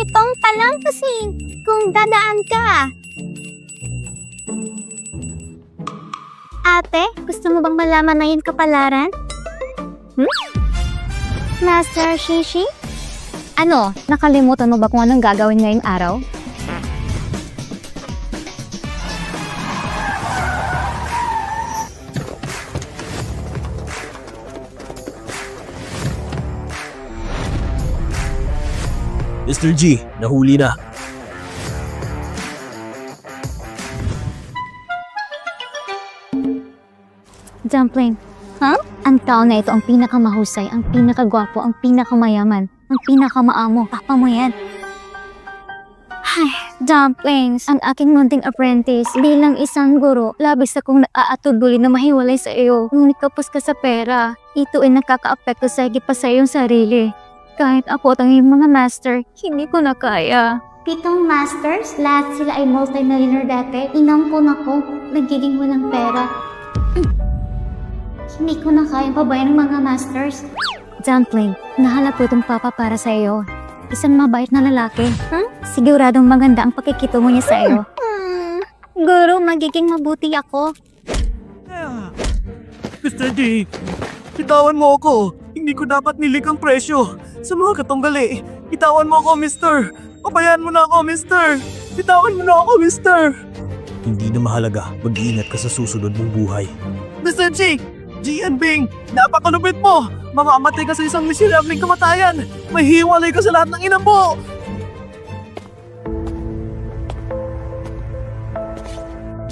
Itong pa lang kasi kung dadaan ka. Ate, gusto mo bang malaman na yung kapalaran? Master Shishi? Ano? Nakalimutan mo ba kung anong gagawin ngayong araw? Mr. G, nahuli na. Dumpling. Huh? Ang tao na ito ang pinakamahusay, ang pinakagwapo, ang pinakamayaman, ang pinakamaamo. Papa mo yan. Ay, Dumplings, ang aking munting apprentice bilang isang guro, labis akong naaatubuli na mahiwalay sa iyo. Ngunit kapos ka sa pera, ito ay nakaka-apekto sa higit pa sa iyong sarili. Kahit ako at ang iyong mga master, hindi ko na kaya. 7 masters, lahat sila ay multi-millionaire dati. Inampun ako, nagiging walang pera. Hindi ko na kaya pabayan ng mga masters. Dumpling, nahanap ko itong papa para sa iyo. Isang mabait na lalaki. Siguradong maganda ang pakikitungo niya sa iyo. Guro, magiging mabuti ako. Mr. G, bitawan mo ako. Hindi ko dapat nilik ang presyo. Sa mga katunggali, bitawan mo ako, mister. Pabayaan mo na ako, mister. Bitawan mo na ako, mister. Hindi na mahalaga. Mag-iingat ka sa susunod mong buhay. Mr. G! Gian Bing! Napakalupit mo! Mamamatay ka sa isang miserabling kamatayan! May hiwalay ka sa lahat ng ina mo!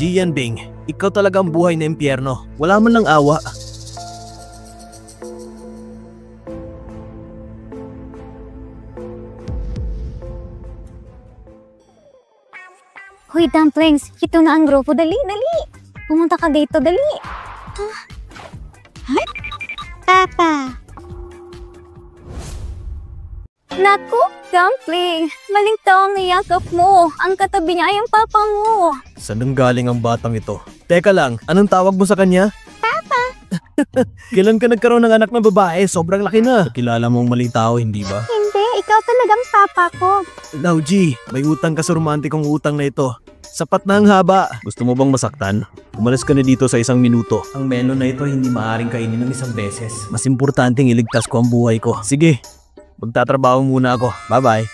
Gian Bing, ikaw talaga ang buhay na impyerno. Wala man lang awa. Hoy, Dumplings! Ito na ang grupo. Dali, dali! Pumunta ka dito, dali! Papa! Naku, Dumpling! Maling tao ang niyakap mo. Ang katabi niya ay ang papa mo. Saan nang galing ang batang ito? Teka lang, anong tawag mo sa kanya? Papa! Kailan ka nagkaroon ng anak na babae? Sobrang laki na. Kilala mo ang maling tao, hindi ba? Hindi, ikaw talagang papa ko. Now G, may utang ka sa romantikong utang na ito. Sapat na ang haba. Gusto mo bang masaktan? Umalis ka na dito sa 1 minuto. Ang melon na ito hindi maaaring kainin ng 1 beses. Mas importanteng iligtas ko ang buhay ko. Sige, magtatrabaho muna ako. Bye-bye.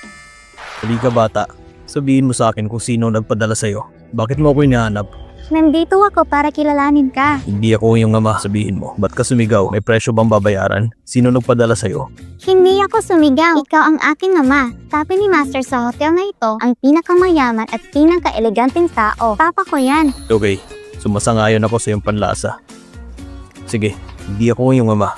Hali ka bata. Sabihin mo sa akin kung sino nagpadala sa'yo. Bakit mo ako hinahanap? Nandito ako para kilalanin ka. Hindi ako yung ama. Sabihin mo, ba't ka sumigaw? May presyo bang babayaran? Sino nagpadala sa'yo? Hindi ako sumigaw. Ikaw ang aking ama. Sabi ni Master sa hotel na ito, ang pinakamayaman at pinaka-eleganteng tao. Papa ko yan. Okay, sumasangayon ako sa iyong panlasa. Sige, hindi ako yung ama.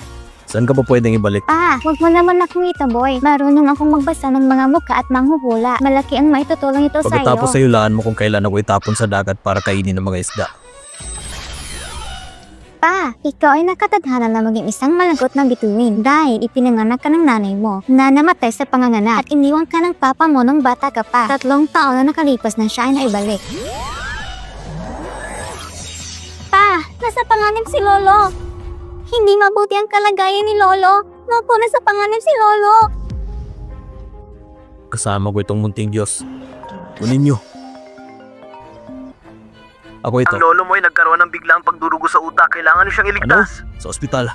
Saan ka pa pwedeng ibalik? Pa, huwag mo naman akong itaboy. Marunong akong magbasa ng mga mukha at manghuhula. Malaki ang maitutulong ito sa iyo. Pagkatapos sa hulaan mo kung kailan ako itapon sa dagat para kainin ng mga isda. Pa, ikaw ay nakatadhana na maging isang malagot na bituin dahil ipinanganak ka ng nanay mo na namatay sa panganganak at iniwan ka ng papa mo nung bata ka pa. 3 taon na nakalipas na siya ay naibalik. Pa, nasa panganib si Lolo. Hindi mabuti ang kalagayan ni Lolo. Naku, nasa panganib si Lolo. Kasama ko itong munting Diyos. Kunin niyo. Ako ito. Ang lolo mo ay nagkaroon ng biglang pagdurugo sa utak. Kailangan niyo siyang iligtas. Ano? Sa ospital.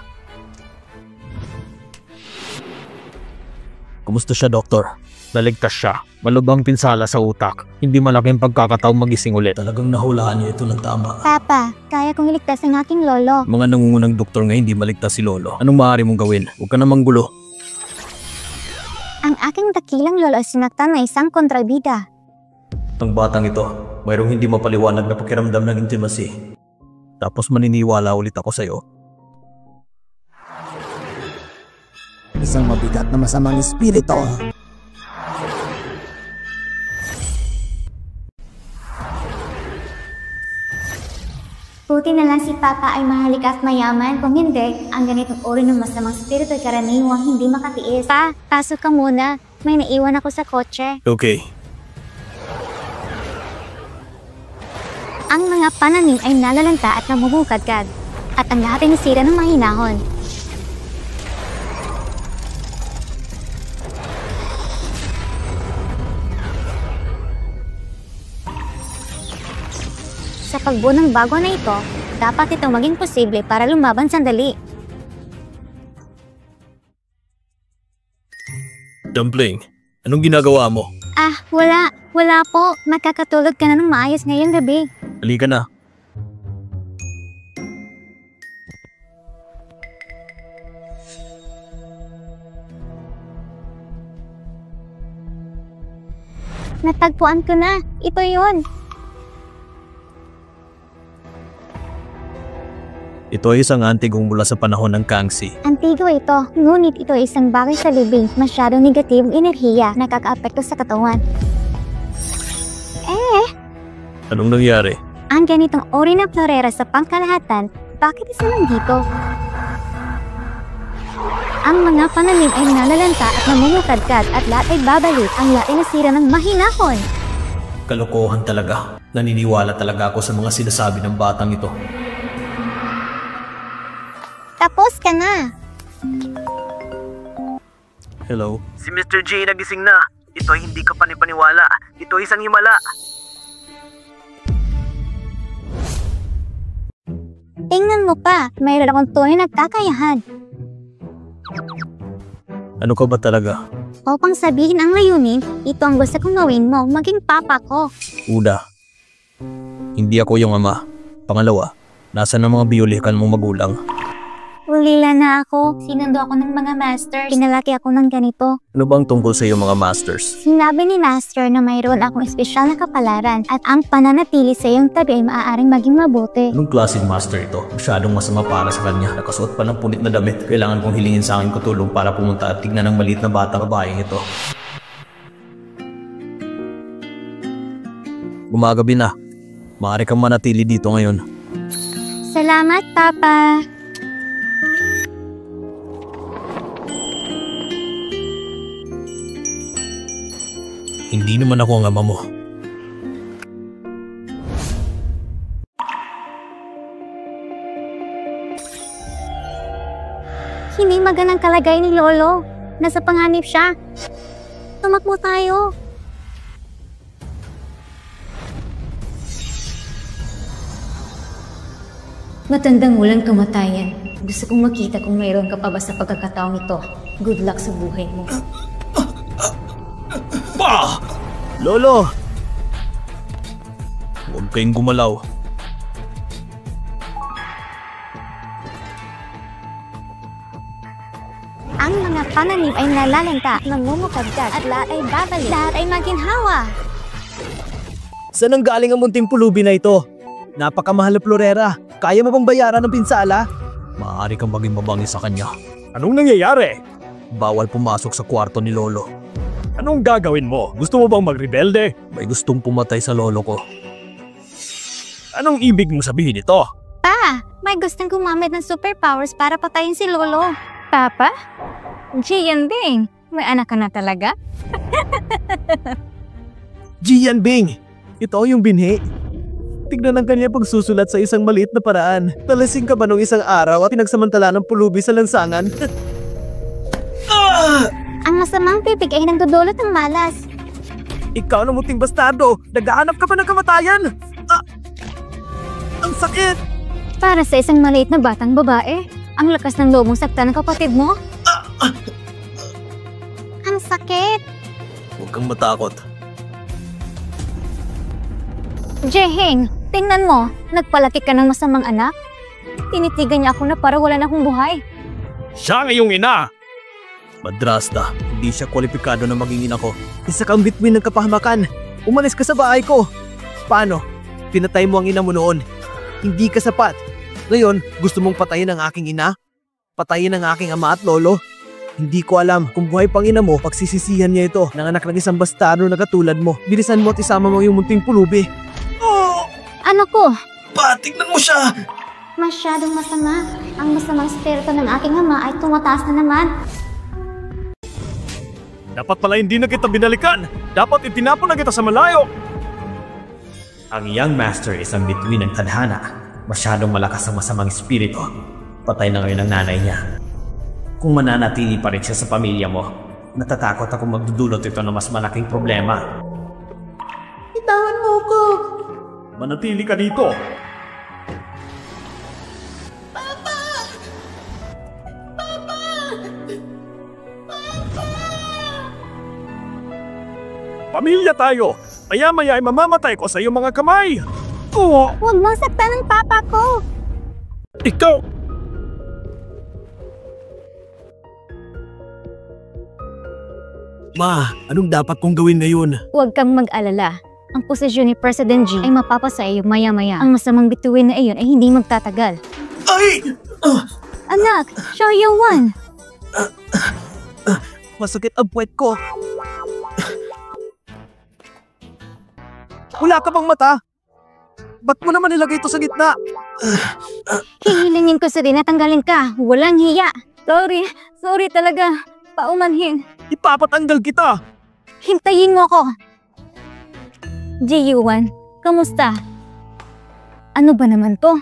Kumusta siya, doktor? Naligtas siya. Malubhang pinsala sa utak. Hindi malaking pagkakataong magising ulit. Talagang nahulaan niya ito ng tama. Papa, kaya kong iligtas ang aking lolo. Mga nangungunang doktor nga hindi maligtas si Lolo. Anong maaari mong gawin? Huwag ka namang gulo. Ang aking dakilang lolo ay sinaktan na isang kontrabida. Ang batang ito, mayroong hindi mapaliwanag na pakiramdam ng intimacy. Tapos maniniwala ulit ako sa'yo. Isang mabigat na masamang espiritu. Buti na lang si Papa ay mahalik at mayaman. Kung hindi, ang ganitong uri ng masamang spirito ay karaniwang hindi makatiis. Pa, pasok ka muna. May naiwan ako sa kotse. Okay. Ang mga pananim ay nalalanta at namumukadkad. At ang lahat ay nasira ng mahinahon. pagbuo ng bago na ito, dapat itong maging posible para lumaban sandali. Dumpling, anong ginagawa mo? Wala. Wala po. Makakatulog ka na ng maayos ngayong gabi. Halika na. Natagpuan ko na. Ito yun. Ito ay isang antigong mula sa panahon ng Kangxi. Antigo ito. Ngunit ito ay isang bagay sa libing. Masyadong negatibong enerhiya na nakakaapekto sa katawan. Anong nangyari? Ang ganitong uri ng florera sa pangkalahatan, bakit isa lang dito? Ang mga pananim ay nalalanta at namumukadkad at lahat ay babalik. Ang lahat ay nasira ng mahinahon. Kalokohan talaga. Naniniwala talaga ako sa mga sinasabi ng batang ito. Tapos ka na. Hello? Si Mr. J nagising na. Ito ay hindi ka panipaniwala. Ito ay isang himala. Tingnan mo pa, mayroon akong tunay na kakayahan. Ano ka ba talaga? Upang sabihin ang layunin, ito ang gusto kong gawin mo, maging papa ko. Una, hindi ako yung ama. Pangalawa, nasa ng mga biyolihikal mong magulang? Ulila na ako. Sinundo ako ng mga masters. Pinalaki ako ng ganito. Ano bang tungkol sa iyong mga masters? Sinabi ni master na mayroon akong espesyal na kapalaran at ang pananatili sa iyong tabi ay maaaring maging mabuti. Anong klaseng master ito? Masyadong masama para sa kanya. Nakasuot pa ng punit na damit. Kailangan kong hilingin sa akin ko tulong para pumunta at tignan ng maliit na batang babaeng ito. Gumagabi na. Maaari kang manatili dito ngayon. Salamat, Papa. Hindi naman ako ang ama mo. Hindi magandang kalagayan ni Lolo. Nasa panganib siya. Tumakbo tayo. Matandang walang kamatayan. Gusto kong makita kung mayroon ka pa ba sa pagkakataong ito. Good luck sa buhay mo. Pa! Lolo! Huwag kayong gumalaw. Ang mga pananim ay nalalanta, namumukadkad at lahat ay babalik. Lahat ay maginhawa. Saan ang galing ang munting pulubi na ito? Napakamahal na florera. Kaya mo bang bayaran ng pinsala? Maaari kang maging mabangi sa kanya. Anong nangyayari? Bawal pumasok sa kwarto ni Lolo. Anong gagawin mo? Gusto mo bang magrebelde? May gustong pumatay sa lolo ko. Anong ibig mong sabihin ito? Pa, may gustong gumamit ng superpowers para patayin si Lolo. Papa? Gian Bing, may anak ka na talaga? Gian Bing! Ito yung binhi. Tignan ang kanya pagsusulat sa isang maliit na paraan. Nalasing ka ba nung isang araw at pinagsamantala ng pulubi sa lansangan? Ang masamang pipig ay nagdudulot ng malas. Ikaw na muting bastardo! Naghahanap ka pa ng kamatayan! Ang sakit! Para sa isang maliit na batang babae, ang lakas ng loob mong saktan ng kapatid mo? Ang sakit. Huwag kang matakot. Jeheng, tingnan mo, nagpalaki ka ng masamang anak. Tinitigan niya ako na para wala na akong buhay. Siya ang iyong ina! Madrasta, hindi siya kwalipikado na maging ina ko. Isa kang bituin ng kapahamakan. Umalis ka sa bahay ko. Paano? Pinatay mo ang ina mo noon. Hindi ka sapat. Ngayon, gusto mong patayin ang aking ina? Patayin ang aking ama at lolo? Hindi ko alam kung buhay pang ina mo, pagsisisihan niya ito. Nanganak ng isang bastardo na katulad mo. Bilisan mo at isama mo yung munting pulubi. Oh! Ano ko? Pa, tignan mo siya! Masyadong masama. Ang masamang spirito ng aking ama ay tumataas na naman. Dapat pala hindi na kita binalikan. Dapat itinapon na kita sa malayo. Ang young master is ang bituin ng tadhana. Masyadong malakas ang masamang espiritu. Patay na ngayon ang nanay niya. Kung mananatili pa rin siya sa pamilya mo, natatakot ako magdudulot ito ng mas malaking problema. Bitawan mo ko. Manatili ka dito. Pamilya tayo! Maya-maya ay mamamatay ko sa iyong mga kamay! Oo! Huwag mong saktan ng papa ko! Ikaw! Ma, anong dapat kong gawin ngayon? Huwag kang mag-alala. Ang posisyon ni President G ay mapapasa iyo maya-maya. Ang masamang bituin na iyon ay hindi magtatagal. Ay! Anak, show you one! Masakit ang puwet ko. Wala ka bang mata? Ba't mo naman nilagay ito sa gitna? Hihilingin ko sa dinatanggalin ka. Walang hiya. Sorry talaga. Paumanhin. Ipapatanggal kita! Hintayin mo ko. Ji-Yuan, kamusta? Ano ba naman to?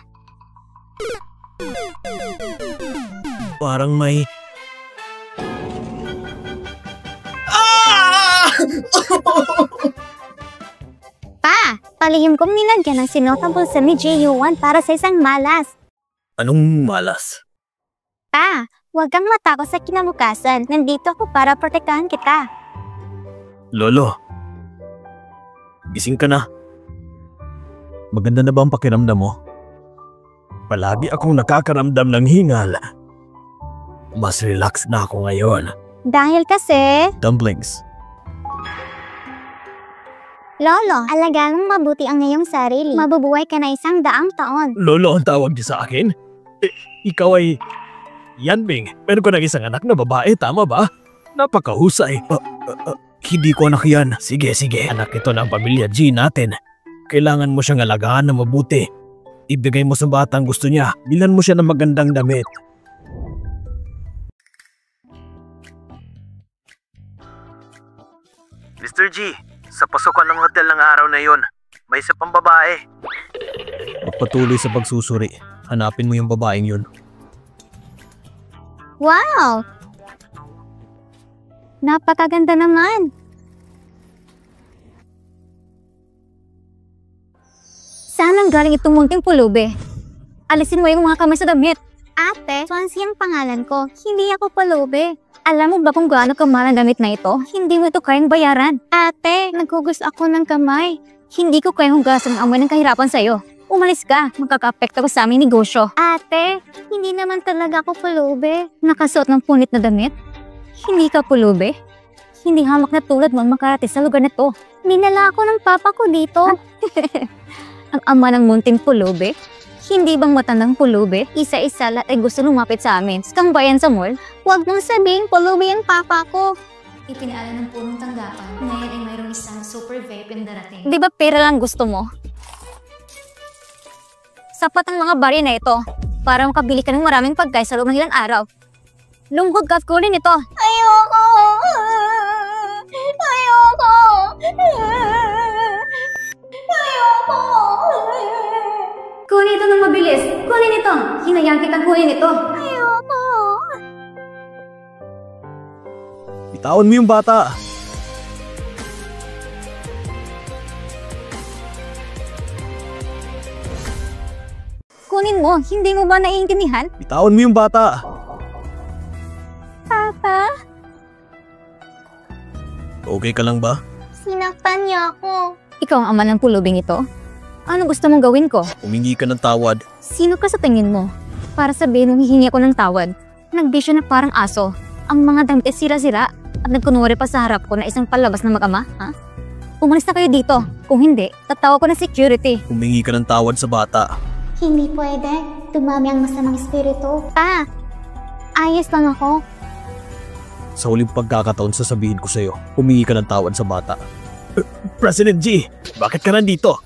Parang may... Pa, palihim kong nilagyan ng sinotable sa ni J.U.1 para sa isang malas. Anong malas? Pa, huwag kang matakot sa kinabukasan. Nandito ako para protektahan kita. Lolo, gising ka na. Maganda na ba ang pakiramdam mo? Palagi akong nakakaramdam ng hingal. Mas relax na ako ngayon. Dahil kasi... Dumplings. Lolo, alagaan mong mabuti ang iyong sarili. Mabubuhay ka na 100 taon. Lolo ang tawag niya sa akin? Ikaw ay... Yanbing, meron ko ng isang anak na babae, tama ba? Napakahusay. Hindi ko anak yan. Sige. Anak ito ng pamilya G natin. Kailangan mo siyang alagaan na mabuti. Ibigay mo sa batang gusto niya. Bilan mo siya ng magandang damit. Mr. G, sa pasukan ng hotel ng araw na yon, may isa pang babae. Magpatuloy sa pagsusuri. Hanapin mo yung babaeng yun. Wow! Napakaganda naman. Saan ang galing itong munting pulubi? Alisin mo yung mga kamay sa damit. Ate, Swansea ang pangalan ko. Hindi ako pulubi. Alam mo ba kung gaano kamahal ang damit na ito? Hindi mo ito kayang bayaran. Ate, naghugas ako ng kamay. Hindi ko kayang hugasan ang amoy ng kahirapan sa'yo. Umalis ka, magkaka-apekto ko sa aming negosyo. Ate, hindi naman talaga ako pulubi. Nakasuot ng punit na damit? Hindi ka pulubi? Hindi hamak na tulad mo ang makarating sa lugar na to. Dinala ako ng papa ko dito. Ang ama ng munting pulubi? Hindi bang matandang pulubi? Isa-isa lahat ay gusto lumapit sa amin. Skang bayan sa mall? Huwag mong sabihin pulubi ang papa ko. Ipinaalan ng punong tanggapan. Ngayon ay mayroong isang super vape na darating. Di ba pera lang gusto mo? Sapat ang mga barya na ito para makabili ka ng maraming pagkain sa loob ng ilang araw. Lungkot ka at kunin ito. Ayoko! Ayoko! Ayoko! Kunin ito ng mabilis. Kunin ito. Hinayang kitang kunin ito. Ayoko! Bitawan mo yung bata. Kunin mo. Hindi mo ba naiintindihan? Bitawan mo yung bata. Papa, Okay ka lang ba? sinaktan niya ako. Ikaw ang ama ng pulubing ito. Ano gusto mong gawin ko? Humingi ka ng tawad. Sino ka sa tingin mo? Para sabihin mong hihingi ako ng tawad. Nagbisyo na parang aso. Ang mga damit ay sira-sira at nagkunwari pa sa harap ko na isang palabas na mag-ama, ha? Umalis na kayo dito. Kung hindi, tatawa ko ng security. Humingi ka ng tawad sa bata. Hindi pwede. Dumami ang masamang espiritu. Pa, ayos lang ako. Sa huling pagkakataon sasabihin ko sa'yo, humingi ka ng tawad sa bata. President G, bakit ka nandito?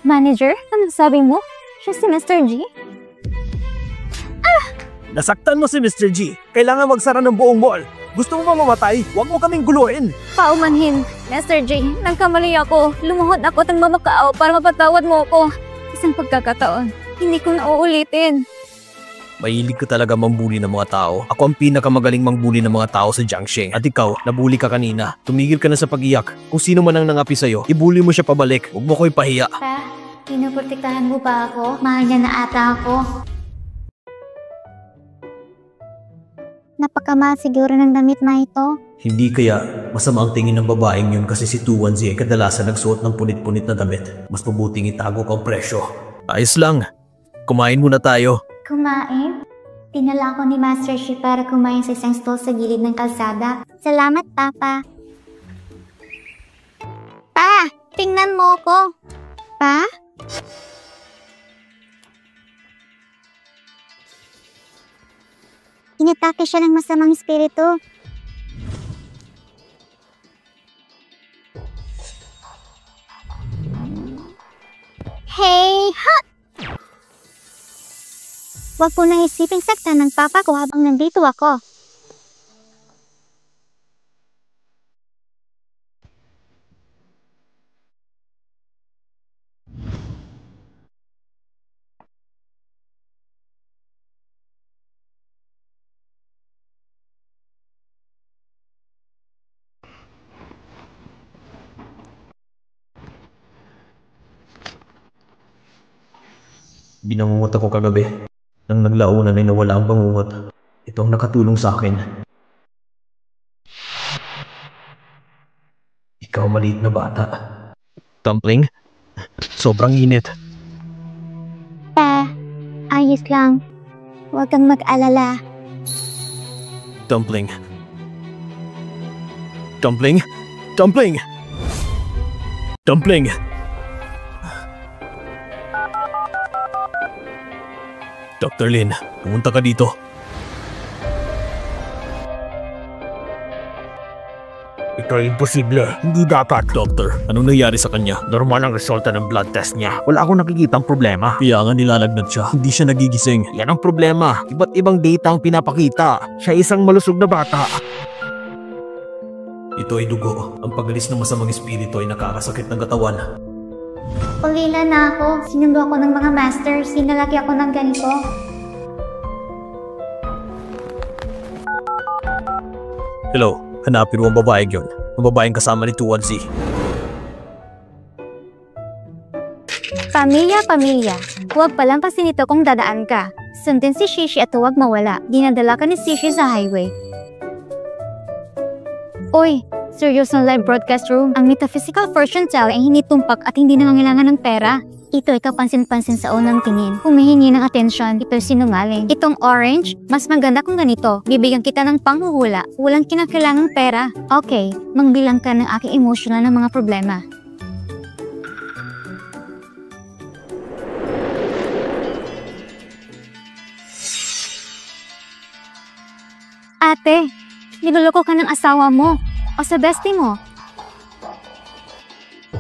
Manager, anong sabi mo? Siya si Mr. G? Nasaktan mo si Mr. G. Kailangan magsara ng buong mall. Gusto mo ba mamatay? Huwag mo kaming guluhin. Paumanhin. Mr. J, nagkamali ako. Lumuhod ako at mamakaaw para mapatawad mo ako. Isang pagkakataon. Hindi ko na uulitin. Mahilig ka talaga mambuli ng mga tao. Ako ang pinakamagaling mangbuli ng mga tao sa Jiangxing. At ikaw, nabuli ka kanina. Tumigil ka na sa pag-iyak. Kung sino man ang nangapi sa'yo, ibuli mo siya pabalik. Huwag mo ko ipahiya. Pa, Pinuprotektahan mo ba ako? Mahal niya na ata ako. Napakamahal siguro ng damit na ito. Hindi kaya masama ang tingin ng babaeng yun kasi si 2-1Z ay kadalasan nagsuot ng punit-punit na damit. Mas mabuting itago kang presyo. Ayos lang. Kumain muna tayo. Kumain? Dinala ko ni Master Shi para kumain sa isang stall sa gilid ng kalsada. Salamat, Papa. Pa! Tingnan mo ko! Pa? Inatake siya ng masamang espiritu. Hey! Ha! Huwag po nang isiping saktan ng papa ko habang nandito ako. Binangungot ako kagabi. Nang naglaunan ay nawala ang bangungot. Ito ang nakatulong sa akin. Ikaw maliit na bata. Dumpling? Sobrang init. Pa, ayos lang. Huwag kang mag-alala. Dumpling. Dumpling? Dumpling! Dumpling! Dr. Lin, pumunta ka dito. Ito ay imposible. Hindi dapat. Doctor, anong nangyari sa kanya? Normal ang resulta ng blood test niya. Wala akong nakikitang problema. Kaya nga nilalagnat siya. Hindi siya nagigising. Yan ang problema. Iba't ibang data ang pinapakita. Siya isang malusog na bata. Ito ay dugo. Ang pagalis ng masamang espiritu ay nakakasakit ng katawan. Ulila na ako. Sinundo ako ng mga masters. Sinalaki ako ng ganito. Hello, hanapin mo ang babaeng yun. Ang babaeng kasama ni 2-1Z. Pamilya. Huwag palampasin ito kung dadaan ka. Sundin si Shishi at huwag mawala. Dinadala ka ni Shishi sa highway. Uy, seryosong live broadcast room. Ang metaphysical fortune teller ay hindi tumpak at hindi nangangailangan ng pera. Ito ay kapansin-pansin sa unang tingin. Humihingi ng atensyon, ito'y sinungaling. Itong orange, mas maganda kung ganito. Bibigyan kita ng panghuhula. Walang kinakailangang pera. Okay, mangbilang ka ng aking emotional na mga problema. Ate, niloloko ka ng asawa mo o sa bestie mo.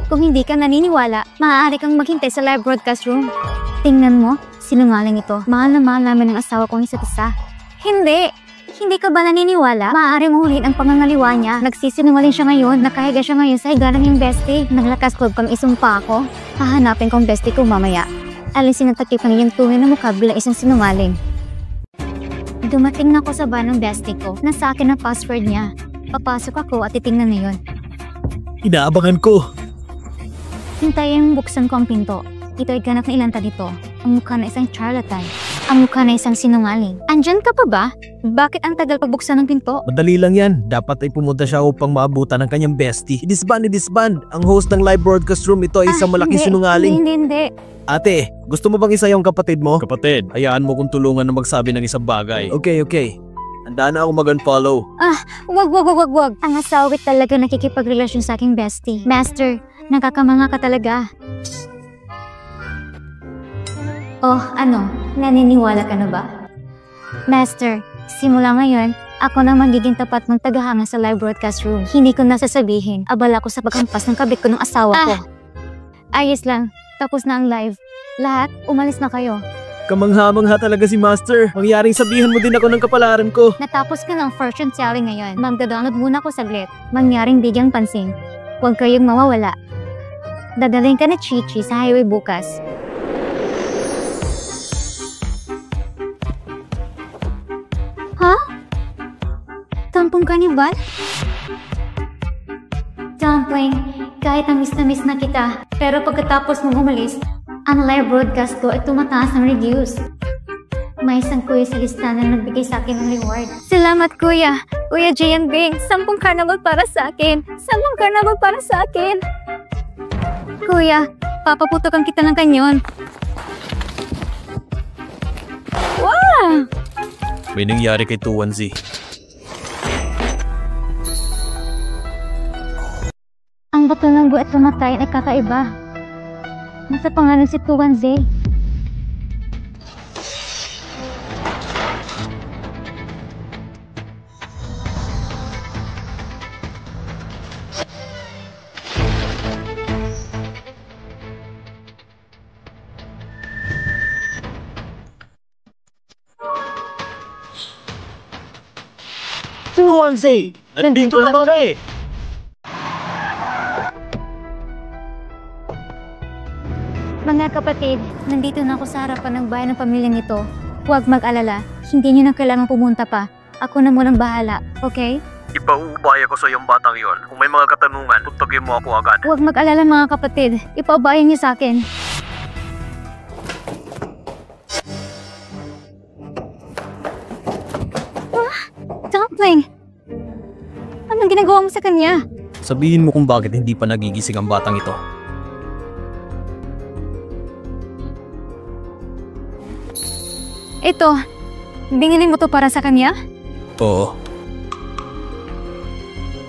Kung hindi ka naniniwala, maaari kang maghintay sa live broadcast room. Tingnan mo, sinungaling ito. Mahal na mahal namin ang asawa kong isa't isa. Hindi! Hindi ka ba naniniwala? Maaari mong ulit ang pangangaliwa niya. Nagsisinungaling siya ngayon, nakahiga siya ngayon sa higaran ng bestie. Naglakas club kang isumpa ako. Hahanapin kong bestie ko mamaya. Alisin ang takip ng iyong tunay na mukha bilang isang sinungaling. Dumating na ako sa bar ng bestie ko. Nasa akin ang password niya. Papasok ako at titingnan na yun. Inaabangan ko. Hintayin buksan ko ang pinto. Ito ay ganap na ilanta dito. Ang mukha na isang charlatan. Ang mukha na isang sinungaling. Andyan ka pa ba? Bakit ang tagal pagbuksan ng pinto? Madali lang yan. Dapat ay pumunta siya upang maabutan ng kanyang bestie. Disband. Ang host ng live broadcast room, ito ay isang malaking sinungaling. Hindi. Ate, gusto mo bang isa yung kapatid mo? Kapatid, hayaan mo kung tulungan na magsabi ng isang bagay. Okay. Handa na ako mag-unfollow. Wag. Ang asawit talaga nakikipagrelasyon sa aking bestie. Master, nakakamanga ka talaga. Oh, ano? Naniniwala ka na ba? Master, simula ngayon, ako na magiging tapat mong tagahanga sa live broadcast room. Hindi ko nasasabihin, abala ko sa paghampas ng kabit ko ng asawa ko. Ayos lang, tapos na ang live. Lahat, umalis na kayo. Kamangha-mangha talaga si Master. Mangyaring sabihan mo din ako ng kapalaran ko. Natapos ka ng fortune telling ngayon. Magda-download muna ko saglit. Mangyaring bigyang pansin. Huwag kayong mawawala. Dadalhin ka na Chichi sa highway bukas. Ha? Tampong kanibal? Dumpling, kahit na miss na kita, pero pagkatapos mong umalis, Ang live broadcast ko ay tumataas ng reviews. May isang kuya sa listahan na nagbigay sa akin ng reward. Salamat kuya! Kuya Jian Bing, 10 carnival para sa akin! 10 carnival para sa akin! Kuya, papaputokan kita ng kanyon. Wow! May nangyari kay 21Z. Ang bato ng buhat pamatayan ay kakaiba. Nasa pangalan si 21Z. Nandito na ba eh? Mga kapatid, nandito na ako sa harapan ng bahay ng pamilya nito. Huwag mag-alala, hindi niyo na kailangan pumunta pa. Ako na munang bahala, okay? Ipauubaya ko sa iyong batang yon. Kung may mga katanungan, tuntugin mo ako agad. Huwag mag-alala mga kapatid, ipaubayan niyo sa akin. Dumpling! Anong ginagawa mo sa kanya? Sabihin mo kung bakit hindi pa nagigising ang batang ito. Ito, binili mo to para sa kanya? Oo,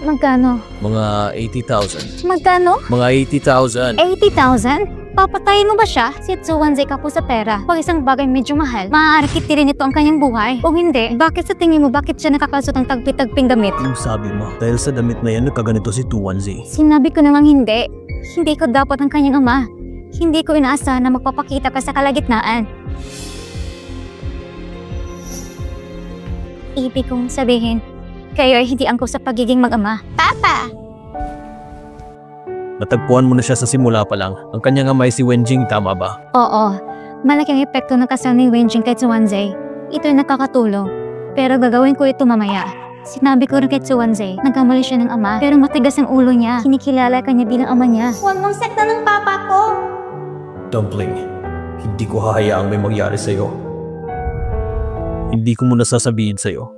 Magkano? mga 80,000. Magkano? Mga 80,000. 80,000? Papatayin mo ba siya? Si 21Z ka po sa pera. Pag isang bagay medyo mahal, maaari kitirin ito ang kanyang buhay. Kung hindi, bakit sa tingin mo bakit siya nakakasot ng tagpi-tagping damit? Yung sabi mo, dahil sa damit na yan, nagkaganito si 21Z. Sinabi ko namang hindi. Hindi ko dapat ang kanyang ama. Hindi ko inaasahan na magpapakita ka sa kalagitnaan. Ibig kong sabihin, kayo ay hindi angkop sa pagiging mag-ama. Papa! Natagpuan mo na siya sa simula pa lang. Ang kanyang amay si Wenjing, tama ba? Oo, malaking epekto ng kasal ni Wenjing kay 21Z. Ito'y nakakatulong. Pero gagawin ko ito mamaya. Sinabi ko rin kay 21Z, nagkamali siya ng ama, pero matigas ang ulo niya. Kinikilala ka niya bilang ama niya. Huwag mong sekta ng papa ko! Dumpling, hindi ko hahayaang may mangyari sa'yo. Hindi ko muna sasabihin sa'yo.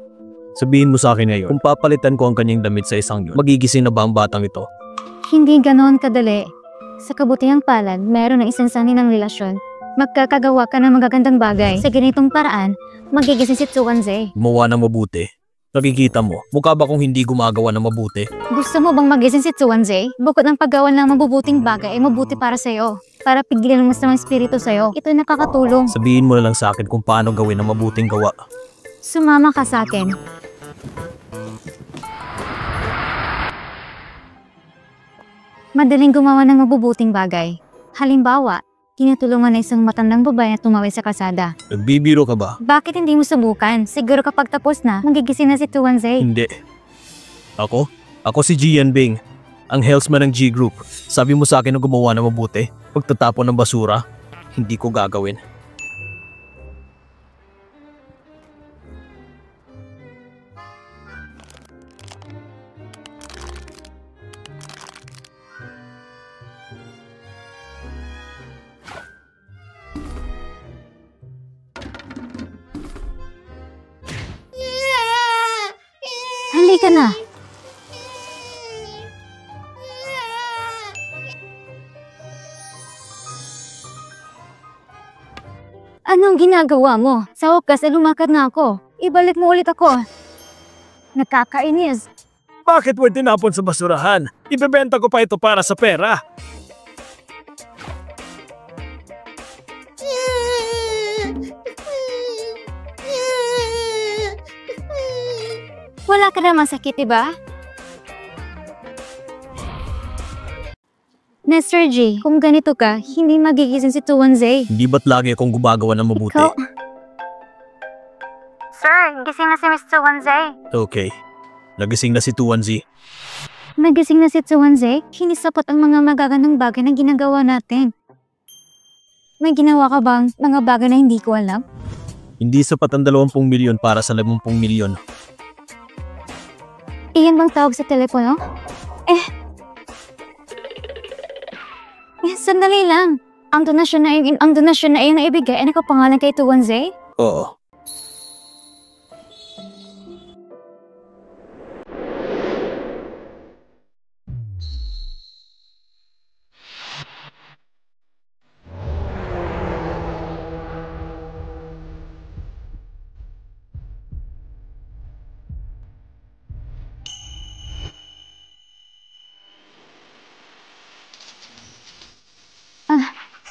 Sabihin mo sa akin ngayon, kung papalitan ko ang kanyang damit sa isang yun, magigising na ba ang batang ito? Hindi ganon kadali. Sa kabutihang palad, meron ng isang sani ng relasyon. Magkakagawa ka ng magagandang bagay. Sa ganitong paraan, magigising si 21Z. Gumawa ng mabuti. Nakikita mo, mukha ba kung hindi gumagawa ng mabuti? Gusto mo bang magising si 21Z? Bukod ng paggawa ng mabubuting bagay ay mabuti para sa'yo. Para pigilan ang masamang espiritu sa'yo. Ito'y nakakatulong. Sabihin mo na lang sa akin kung paano gawin ang mabuting gawa. Sumama ka sa akin. Madaling gumawa ng mabubuting bagay. Halimbawa, tinutulungan na isang matandang babae na tumawid sa kalsada. Nagbibiro ka ba? Bakit hindi mo subukan? Siguro kapag tapos na, magigising na si 21Z. Hindi. Ako? Ako si Jian Bing, ang healthman ng G Group. Sabi mo sa akin na gumawa ng mabuti. Pagtatapon ng basura, hindi ko gagawin. Halika na. Anong ginagawa mo? Sa wakas ay lumakad na ako. Ibalik mo ulit ako. Nakakainis. Bakit mo tinapon sa basurahan? Ibebenta ko pa ito para sa pera. Wala ka naman sakit, diba? Mr. G, kung ganito ka, hindi magigising si 21Z. Hindi ba't lagi akong gumagawa ng mabuti? Sir, gising na si Mr. 21Z. Okay. Nagising na si 21Z. Nagising na si 21Z? Hindi sapat ang mga magagandang bagay na ginagawa natin. May ginawa ka bang mga bagay na hindi ko alam? Hindi sapat ang 20 milyon para sa 50 milyon. Iyan bang tawag sa telepono? Sandali lang. Ang donasyon na iyong naibigay ay nakapangalan kay Tuwanze? Oo.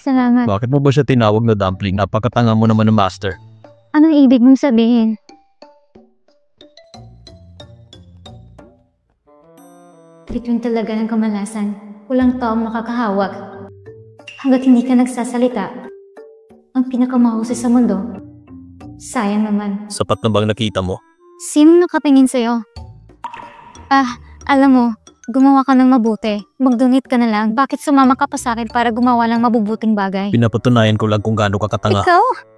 Salamat. Bakit mo ba siya tinawag na dumpling? Napakatanga mo naman ng master. Anong ibig mong sabihin? Bituin talaga ng kamalasan. Walang taong makakahawak. Hanggat hindi ka nagsasalita, ang pinakamahusay sa mundo. Sayang naman. Sapat na bang nakita mo? Sino nakatingin sa'yo? Alam mo, gumawa ka ng mabuti. Mag-donate ka na lang. Bakit sumama ka pa sa akin para gumawa ng mabubuting bagay? Pinapatunayan ko lang kung gaano ka katanga. Ikaw?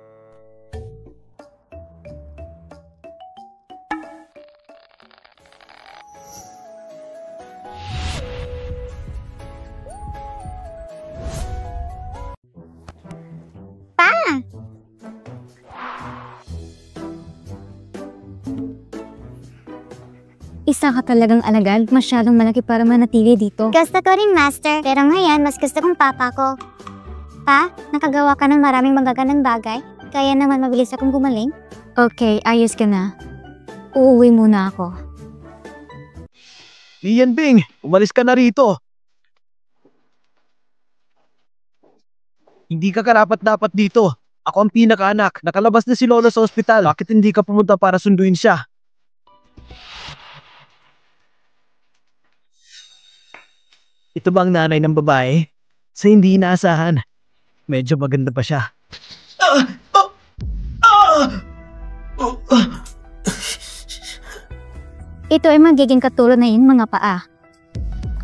Isa ka talagang alagad, masyadong malaki para manatili dito. Gusto ko rin, Master. Pero ngayon, mas gusto kong papa ko. Pa, nakagawa ka ng maraming magagandang bagay. Kaya naman mabilis akong gumaling. Okay, ayos ka na. Uuwi muna ako. Ian Bing, umalis ka na rito. Hindi ka karapat-dapat dito. Ako ang pinakaanak. Nakalabas na si Lolo sa ospital. Bakit hindi ka pumunta para sunduin siya? Ito ba ang nanay ng babae? Sa hindi inaasahan. Medyo maganda pa siya. Ito ay magiging katulad na yun mga paa.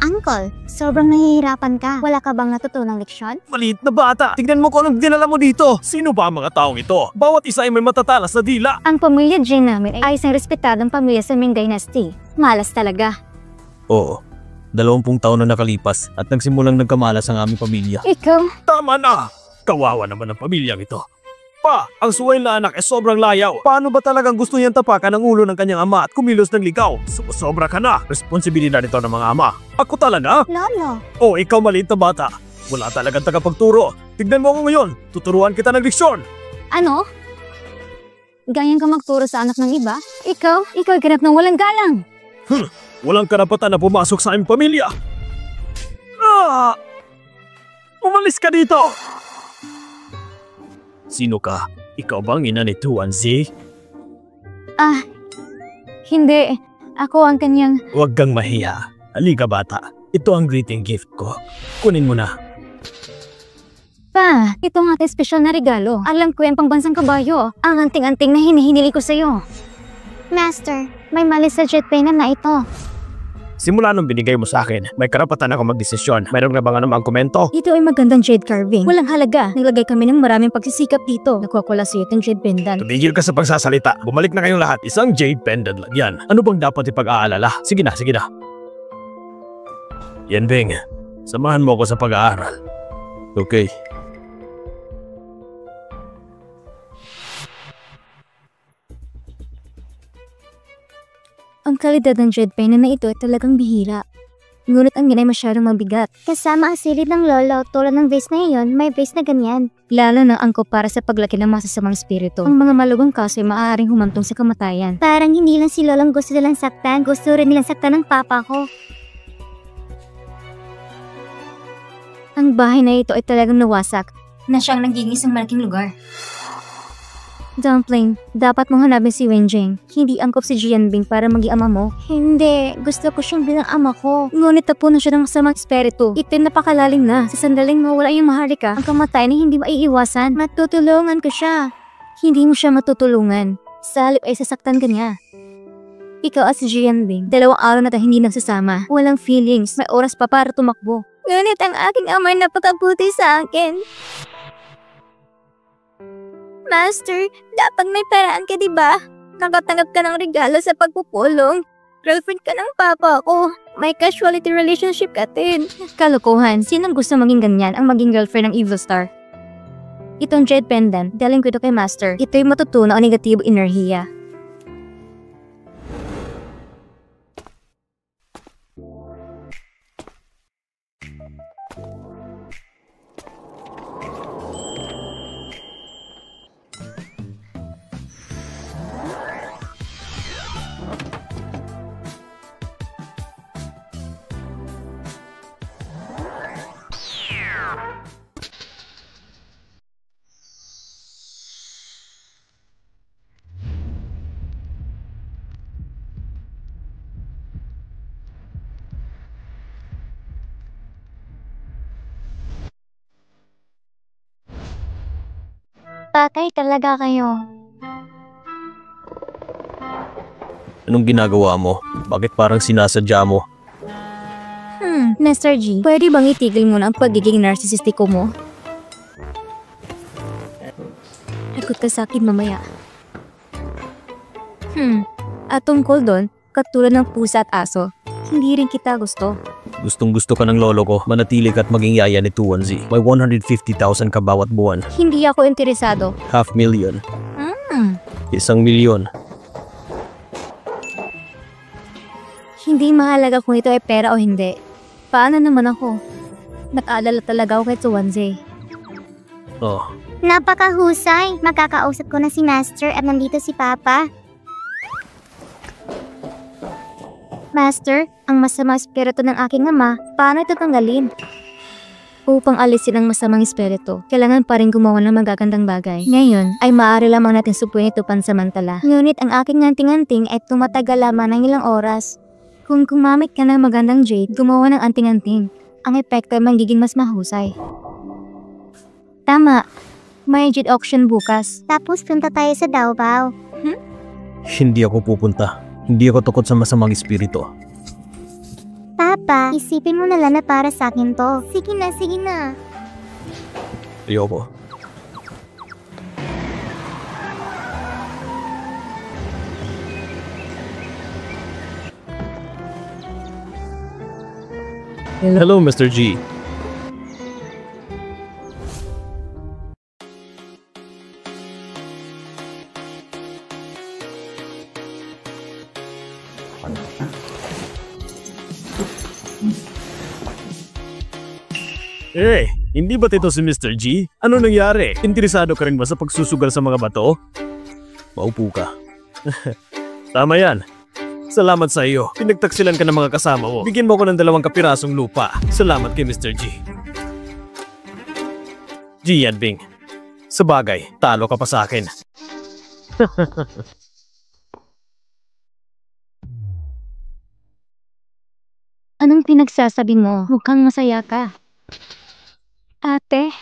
Uncle, sobrang nahihirapan ka. Wala ka bang natutunang leksyon? Maliit na bata. Tignan mo kung anong dinala mo dito. Sino ba ang mga taong ito? Bawat isa ay may matatalas na dila. Ang pamilya Jane namin ay isang respetadong pamilya sa Ming Dynasty. Malas talaga. Oo. 20 taon na nakalipas at nagsimulang nagkamalas ang aming pamilya. Ikaw? Tama na! Kawawa naman ang pamilyang ito. Pa, ang suway na anak ay sobrang layaw. Paano ba talagang gusto niyang tapakan ang ulo ng kanyang ama at kumilos ng ligaw? Sobra ka na. Responsibilidad ito ng mga ama. Ako talaga? Lolo. O ikaw maliit na bata. Wala talagang tagapagturo. Tignan mo ako ngayon. Tuturuan kita ng leksyon. Ano? Ganyan ka magturo sa anak ng iba? Ikaw ganap ng walang galang. Walang karapatan na pumasok sa aming pamilya. Umalis ka dito! Sino ka? Ikaw bang ina ni Tuwanze? Hindi. Ako ang kanyang... Huwag kang mahiya. Halika bata. Ito ang greeting gift ko. Kunin mo na. Pa, ito ang ating espesyal na regalo. Alam ko yan pangbansang kabayo. Ang anting-anting na hinihinili ko sa'yo. Master, may mali sa jet plane na ito. Simula nung binigay mo sa akin, may karapatan ako magdesisyon. Mayroong na ba nga namang komento? Ito ay magandang jade carving. Walang halaga. Naglagay kami ng maraming pagsisikap dito. Nagkukula sa itong jade pendant. Tumigil ka sa pagsasalita. Bumalik na kayong lahat. Isang jade pendant lang yan. Ano bang dapat ipag-aalala? Sige na. Yan Bing, samahan mo ako sa pag-aaral. Okay. Ang kalidad ng jade pendant na ito ay talagang bihira. Ngunit ang yan ay masyadong mabigat. Kasama ang silid ng lolo, tulad ng vase na iyon, may vase na ganyan. Lalo na angkop para sa paglaki ng masasamang espiritu. Ang mga malugang kaso ay maaaring humantong sa kamatayan. Parang hindi lang si lolong gusto nilang saktan, gusto rin nilang saktan ng papa ko. Ang bahay na ito ay talagang nawasak na siyang nagiging isang malaking lugar. Dumpling, dapat mong hanapin si Wenjing. Hindi angkop si Jianbing para maging ama mo. Hindi, gusto ko siyang bilang ama ko. Ngunit tapunan siya ng masamang espiritu. Ito'y napakalalim na. Sa sandaling mawala yung maharlika, ang kamatayan ay hindi maiiwasan. Matutulungan ko siya. Hindi mo siya matutulungan. Sa halip ay sasaktan ka niya. Ikaw at si Jianbing, 2 araw na tayo hindi nagsasama. Walang feelings, may oras pa para tumakbo. Ngunit ang aking ama ay napakabuti sa akin. Master, dapat may paraan ka, diba? Nakatanggap ka ng regalo sa pagpupulong. Girlfriend ka ng papa ko. May casualty relationship ka din. Kalokohan. Sinong gusto maging ganyan ang maging girlfriend ng Evil Star? Itong Jade Pendant, daling ko ito kay Master. Ito'y matutunan o negatibo enerhiya. Patay talaga kayo. Anong ginagawa mo? Bakit parang sinasadya mo? Mr. G, pwede bang itigil mo na ang pagiging narsisistiko mo? Lagot ka sa akin mamaya. At tungkol doon, katulad ng pusa at aso, hindi rin kita gusto. Gustong-gusto ka ng lolo ko. Manatili ka at maging yaya ni Tuanzi. May 150,000 ka bawat buwan. Hindi ako interesado. 500,000. 1,000,000. Hindi mahalaga kung ito ay pera o hindi. Paano naman ako? Nag-aalala talaga ako kay Tuanzi. Oh, Napakahusay. Makakausap ko na si Master at nandito si Papa. Master, ang masamang espiritu ng aking ama, paano ito tanggalin? Upang alisin ang masamang espiritu, kailangan pa rin gumawa ng magagandang bagay. Ngayon, ay maaari lamang natin supuin ito pansamantala. Ngunit ang aking anting-anting ay tumatagal lamang ng ilang oras. Kung gumamit ka ng magandang jade, gumawa ng anting-anting. Ang epekto ay magiging mas mahusay. Tama. May jade auction bukas. Tapos punta tayo sa Daobao. hindi ako pupunta. Hindi ako takot sa masamang espiritu. Papa, isipin mo na lang na para sa akin to. Sige na, sige na. Ayoko. Hello, Mr. G. Hindi ba't ito si Mr. G? Ano nangyari? Interesado ka rin ba sa pagsusugal sa mga bato? Maupo ka. Tama yan. Salamat sa iyo. Pinagtaksilan ka ng mga kasama mo. Bigyan mo ko ng 2 kapirasong lupa. Salamat kay Mr. G. G yan, Bing. Sa bagay, talo ka pa sa akin. Anong pinagsasabi mo? Mukhang masaya ka. Ate?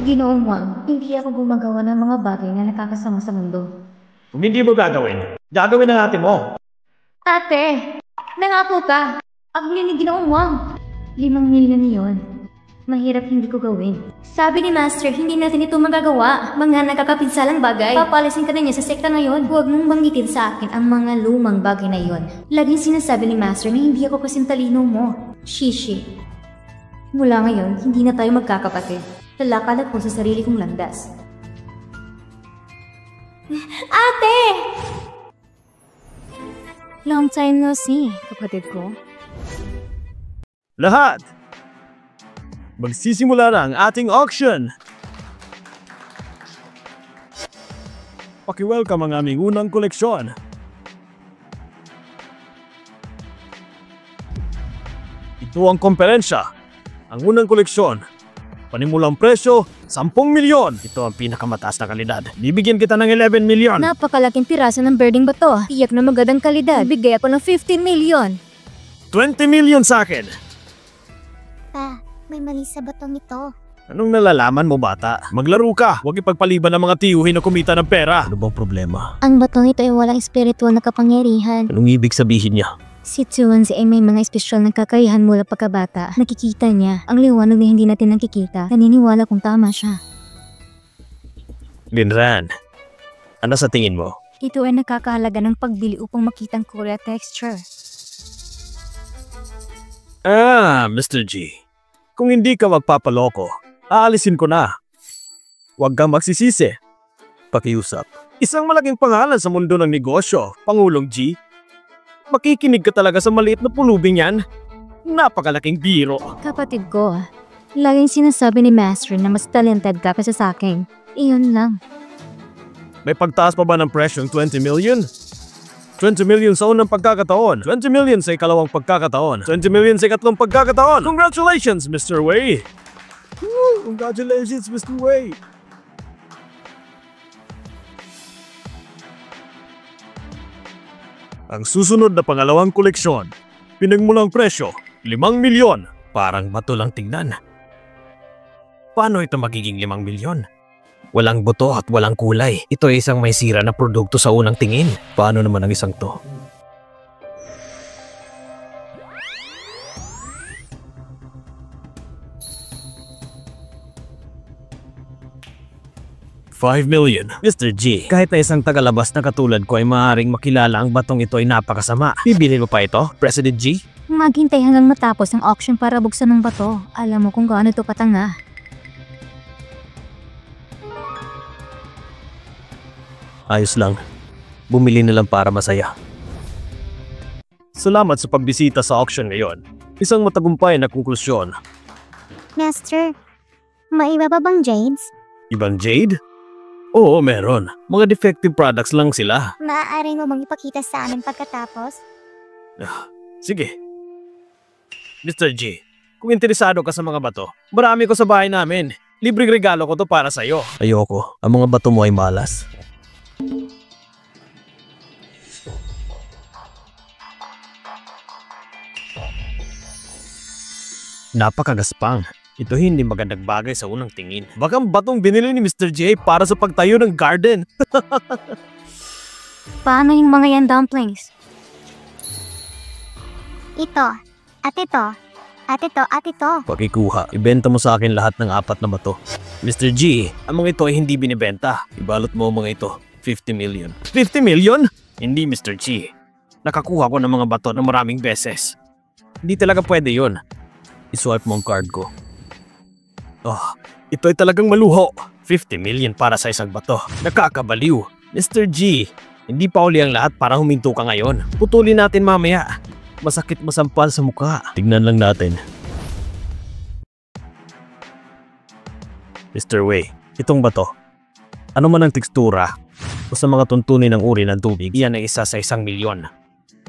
Ginoong Wang, hindi ako gumagawa ng mga bagay na nakakasama sa mundo. Kung hindi mo gagawin na natin mo. Ate! Nangako ka! Ang huli ni Ginoong Wang! 5 milyon yun. Mahirap hindi ko gawin. Sabi ni Master, hindi natin ito magagawa. Mga nakakapinsalang bagay. Papalisin ka na niya sa sekta ngayon. Huwag mong banggitin sa akin ang mga lumang bagay na yon. Laging sinasabi ni Master na hindi ako kasing talino mo. Shishi. Mula ngayon, hindi na tayo magkakapatid. Lalakad ako sa sarili kong landas. Ate! Long time no see, kapatid ko. Lahat! Magsisimula na ang ating auction! Paki-welcome ang aming unang koleksyon. Ito ang komperensya. Ang unang koleksyon. Panimulang presyo, 10 milyon. Ito ang pinakamataas na kalidad. Bibigyan kita ng 11 milyon. Napakalaking piraso ng birding bato. Tiyak na magandang kalidad. Bigay ako ng 15 milyon. 20 milyon sa akin. Pa, may mali sa batong ito. Anong nalalaman mo, bata? Maglaro ka. Huwag ipagpaliban ng mga tiyuhin na kumita ng pera. Ano bang problema? Ang batong ito ay walang espiritual na kapangyarihan. Anong ibig sabihin niya? Si Tuanzi ay may mga espesyal na kakayahan mula pagkabata. Nakikita niya ang liwanag na hindi natin nakikita. Naniniwala kung tama siya. Linran, ano sa tingin mo? Ito ay nakakahalaga ng pagbili upang makitang kulay at texture. Mr. G. Kung hindi ka magpapaloko, aalisin ko na. Huwag kang magsisisi. Pakiusap. Isang malaking pangalan sa mundo ng negosyo, Pangulong G. Makikinig ka talaga sa maliit na pulubing yan. Napakalaking biro. Kapatid ko, laging sinasabi ni Master na mas talented ka kasi sa akin. Iyon lang. May pagtaas pa ba ng presyong 20 million? 20 million sa unang pagkakataon. 20 million sa ikalawang pagkakataon. 20 million sa ikatlong pagkakataon. Congratulations, Mr. Wei! Woo! Congratulations, Mr. Wei! Ang susunod na pangalawang koleksyon, pinagmulang presyo, 5 milyon. Parang bato lang tingnan. Paano ito magiging 5 milyon? Walang buto at walang kulay. Ito ay isang may sira na produkto sa unang tingin. Paano naman ang isang to? $5 million. Mr. G, kahit na isang tagalabas na katulad ko ay maaaring makilala ang batong ito ay napakasama. Bibilin mo pa ito, President G? Maghintay hanggang matapos ang auction para buksan ng bato. Alam mo kung gaano ito katanga. Ayos lang. Bumili na lang para masaya. Salamat sa pagbisita sa auction ngayon. Isang matagumpay na konklusyon. Master, maiba ba bang jades? Ibang jade? Oo, meron. Mga defective products lang sila. Maaari mo bang ipakita sa amin pagkatapos? Sige. Mr. G, kung interesado ka sa mga bato, marami ko sa bahay namin. Libreng regalo ko to para sa'yo. Ayoko. Ang mga bato mo ay malas. Napakagaspang. Ito hindi magandang bagay sa unang tingin. Baka ang batong binili ni Mr. J para sa pagtayo ng garden. Paano yung mga yan dumplings? Ito, at ito, at ito, at ito. Pakikuha. Ibenta mo sa akin lahat ng 4 na bato. Mr. G, ang mga ito ay hindi binibenta. Ibalot mo ang mga ito. 50 million. 50 million? Hindi, Mr. G. Nakakuha ko ng mga bato na maraming beses. Hindi talaga pwede yun. I-swipe mo ang card ko. Oh, ito ay talagang maluho. 50 million para sa isang bato. Nakakabaliw. Mr. G, hindi pa uli ang lahat para huminto ka ngayon. Putulin natin mamaya. Masakit masampal sa mukha. Tignan lang natin. Mr. Wei, itong bato. Ano man ang tekstura o sa mga tuntunin ng uri ng tubig, iyan ay isa sa 1 milyon.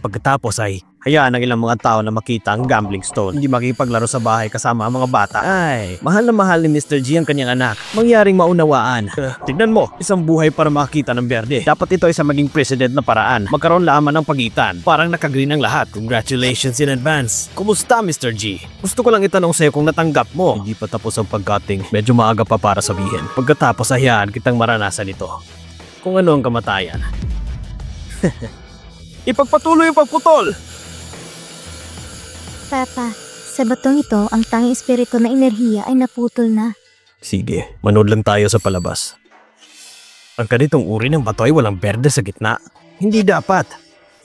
Pagkatapos ay hayaan ng ilang mga tao na makita ang gambling stone. Hindi makipaglaro sa bahay kasama ang mga bata. Ay, mahal na mahal ni Mr. G ang kanyang anak. Mangyaring maunawaan. Tignan mo, isang buhay para makita ng berde. Dapat ito ay sa maging president na paraan. Magkaroon lamang ng pagitan. Parang nakagreen ang lahat. Congratulations in advance. Kumusta, Mr. G? Gusto ko lang itanong sa'yo kung natanggap mo. Hindi pa tapos ang pagkating. Medyo maaga pa para sabihin. Pagkatapos hayaan kitang maranasan ito. Kung ano ang kamatayan. Ipagpatuloy ang pagputol! Papa, sa batong ito, ang tanging espiritu na enerhiya ay naputol na. Sige, manood lang tayo sa palabas. Ang ganitong uri ng bato ay walang berde sa gitna. Hindi dapat.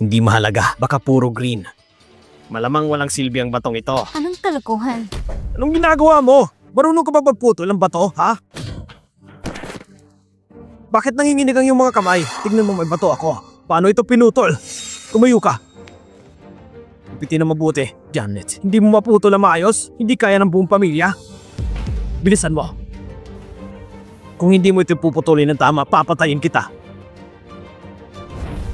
Hindi mahalaga, baka puro green. Malamang walang silbi ang batong ito. Anong kalokohan? Anong ginagawa mo? Marunong ka ba magputol ng bato, ha? Bakit nanginginig ang iyong mga kamay? Tignan mo, may bato ako. Paano ito pinutol? Tumayo ka. Pitin na mabuti. Janet, hindi mo maputol na maayos? Hindi kaya ng buong pamilya? Bilisan mo. Kung hindi mo ito puputulin ng tama, papatayin kita.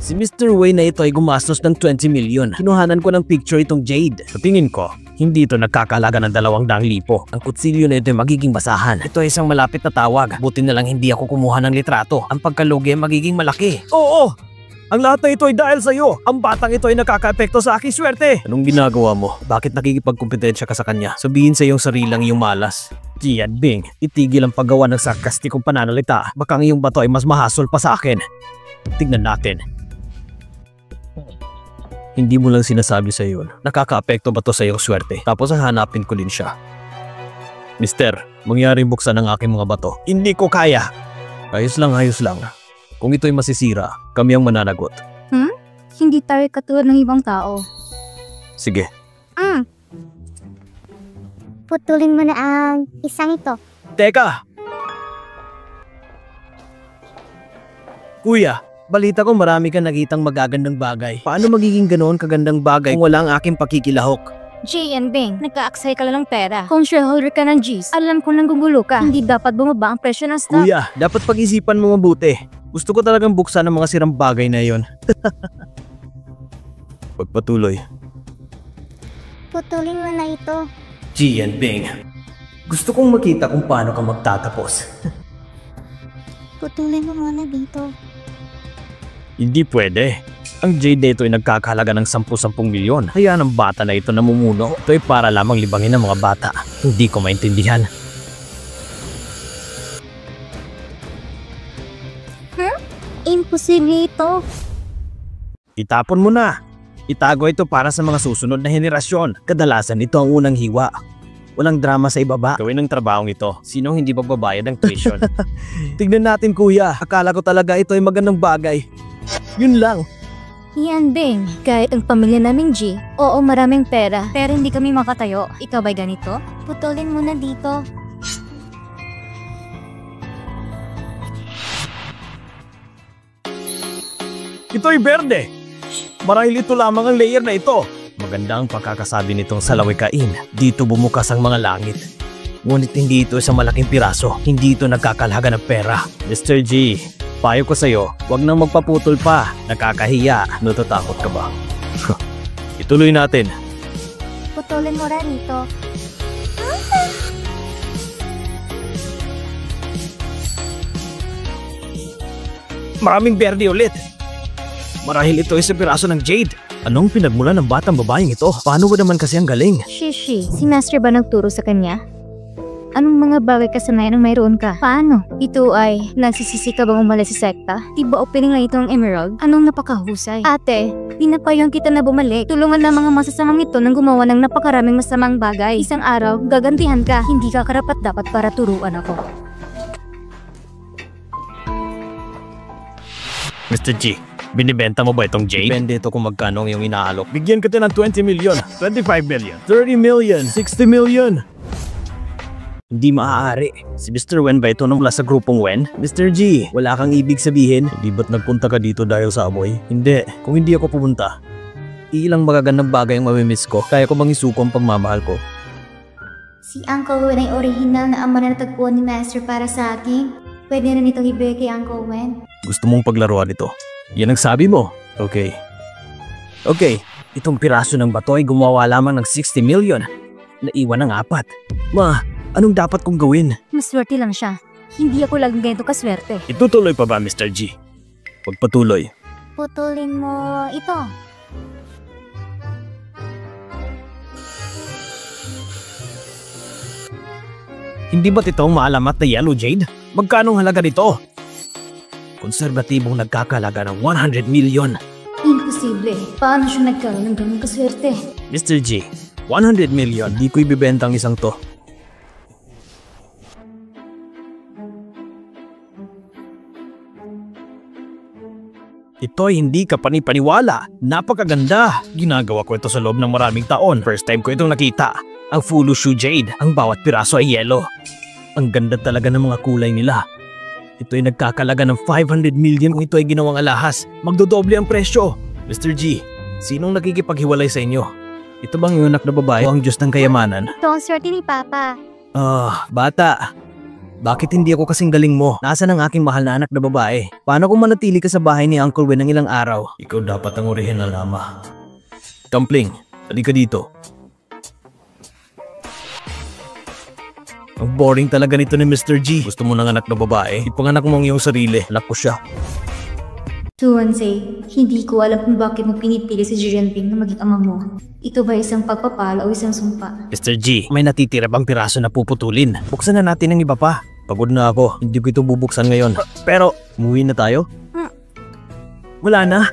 Si Mr. Wei na ito ay gumastos ng 20 million. Kinuhanan ko ng picture itong Jade. Sa tingin ko, hindi ito nagkakalaga ng 200,000. Ang kutsilyo na ito ay magiging basahan. Ito ay isang malapit na tawag. Buti na lang hindi ako kumuha ng litrato. Ang pagkalugi ay magiging malaki. Oo! Ang lahat na ito ay dahil sa iyo. Ang batang ito ay nakaka-epekto sa aking swerte. Anong ginagawa mo? Bakit nakikipagkompetensya ka sa kanya? Sabihin sa iyong sarilang iyong malas. Jian Bing, itigil ang paggawa ng sarkastikong pananalita. Baka ang iyong bato ay mas mahasol pa sa akin. Tignan natin. Hindi mo lang sinasabi sa yun. Nakakaapekto ba to sa iyong swerte? Tapos hahanapin ko din siya. Mister, mangyaring buksan ang aking mga bato. Hindi ko kaya. Ayos lang, ayos lang. Kung ito'y masisira, kami ang mananagot. Hindi tayo katulad ng ibang tao. Sige. Putulin mo na ang isang ito. Teka! Kuya, balita ko marami kang nakitang magagandang bagay. Paano magiging ganoon kagandang bagay kung wala ang aking pakikilahok? Jay and Bing, nagka-aksay ka lang ng pera. Kung shareholder ka ng G's, alam ko nanggugulo ka. Hindi dapat bumaba ang presyo ng stock. Kuya, dapat pag-isipan mo mabuti. Gusto ko talagang buksan ang mga sirang bagay na yon. Pagpatuloy. Putulin mo na ito. G and Bing, gusto kong makita kung paano ka magtatapos. Putulin mo muna dito. Hindi pwede. Ang Jade ito ay nagkakahalaga ng 10-10 milyon. Kaya ang bata na ito namumuno. Ito ay para lamang libangin ng mga bata. Hindi ko maintindihan. Imposible ito. Itapon mo na. Itago ito para sa mga susunod na henerasyon. Kadalasan ito ang unang hiwa. Walang drama sa ibaba. Gawin ang trabahong ito. Sinong hindi magbabayad ng tuition? Tignan natin kuya. Akala ko talaga ito ay magandang bagay. Yun lang. Yan Bing, kahit ang pamilya naming G, oo maraming pera, pero hindi kami makatayo. Ikaw ba'y ganito? Putulin mo na dito. Ito ay berde. Marahil ito lamang ang layer na ito. Maganda ang pagkakasabi nitong salawikain. Dito bumukas ang mga langit. Ngunit hindi ito isang malaking piraso. Hindi ito nagkakalhaga ng pera. Mr. G, payo ko sa'yo, huwag nang magpaputol pa. Nakakahiya. Natatakot ka ba? Ituloy natin. Putulin mo na dito. Maraming berde ulit. Marahil ito ay sa piraso ng Jade. Anong pinagmula ng batang babaeng ito? Paano ba naman kasi ang galing? Shishi, si Master ba nagturo sa kanya? Anong mga bagay kasanayan ang mayroon ka? Paano? Ito ay, nagsisisi ka bang umalis sa sekta? Diba opening lang ito ng Emerald? Anong napakahusay? Ate, pinapayong kita na bumalik. Tulungan ng mga masasamang ito nang gumawa ng napakaraming masamang bagay. Isang araw, gagantihan ka. Hindi ka karapat dapat para turuan ako. Mr. G, binibenta mo ba itong Jade? Depende ito kung magkano ang iyong inaalok. Bigyan kita ng 20 million, 25 million, 30 million, 60 million. Hindi maaari. Si Mr. Wen ba ito nung mula sa grupong Wen? Mr. G, wala kang ibig sabihin? Hindi ba't nagpunta ka dito dahil sa amoy? Hindi. Kung hindi ako pumunta, ilang magagandang bagay ang mamimiss ko. Kaya ko bang isuko ang pagmamahal ko? Si Uncle Wen ay original na ama na natagpuan ni Master para sa akin. Pwede na nitong ibigay kay Uncle Wen. Gusto mong paglaruan ito? Yan ang sabi mo? Okay. Okay, itong piraso ng bato ay gumawa lamang ng 60 million. Naiwan ng 4. Ma, anong dapat kong gawin? Maswerte lang siya. Hindi ako laging ganito kaswerte. Itutuloy pa ba, Mr. G? Pagpatuloy. Putulin mo ito. Hindi ba't ito ang maalamat na Yellow Jade? Magkano ang halaga nito? Konserbatibong nagkakalaga ng 100 million. Imposible. Paano siya nagkaroon ng ganung kaswerte? Mr. G, 100 million. Di ko ibibenta ang isang to. Ito ay hindi ka panipaniwala. Napakaganda. Ginagawa ko ito sa loob ng maraming taon. First time ko itong nakita. Ang Fulu Shoe Jade. Ang bawat piraso ay yellow. Ang ganda talaga ng mga kulay nila. Ito ay nagkakalaga ng 500 million kung ito ay ginawang alahas. Magdodoble ang presyo. Mr. G, sinong nakikipaghiwalay sa inyo? Ito bang yung anak na babae o ang Diyos ng kayamanan? Ito ang swerte ni Papa. Bata. Bakit hindi ako kasing galing mo? Nasaan ang aking mahal na anak na babae? Paano kung manatili ka sa bahay ni Uncle Wen ng ilang araw? Ikaw dapat ang orihinal na ama. Dumpling, halika dito. Ang boring talaga nito ni Mr. G. Gusto mo ng anak na babae? Ipanganak mo ang iyong sarili. Anak ko siya. Tuansay, hindi ko alam kung bakit mo pinipili si Jirenping na maging ama mo. Ito ba isang pagpapala o isang sumpa? Mr. G, may natitira bang piraso na puputulin? Buksan na natin ang iba pa. Pagod na ako. Hindi ko ito bubuksan ngayon. Pero, umuwi na tayo? Wala na.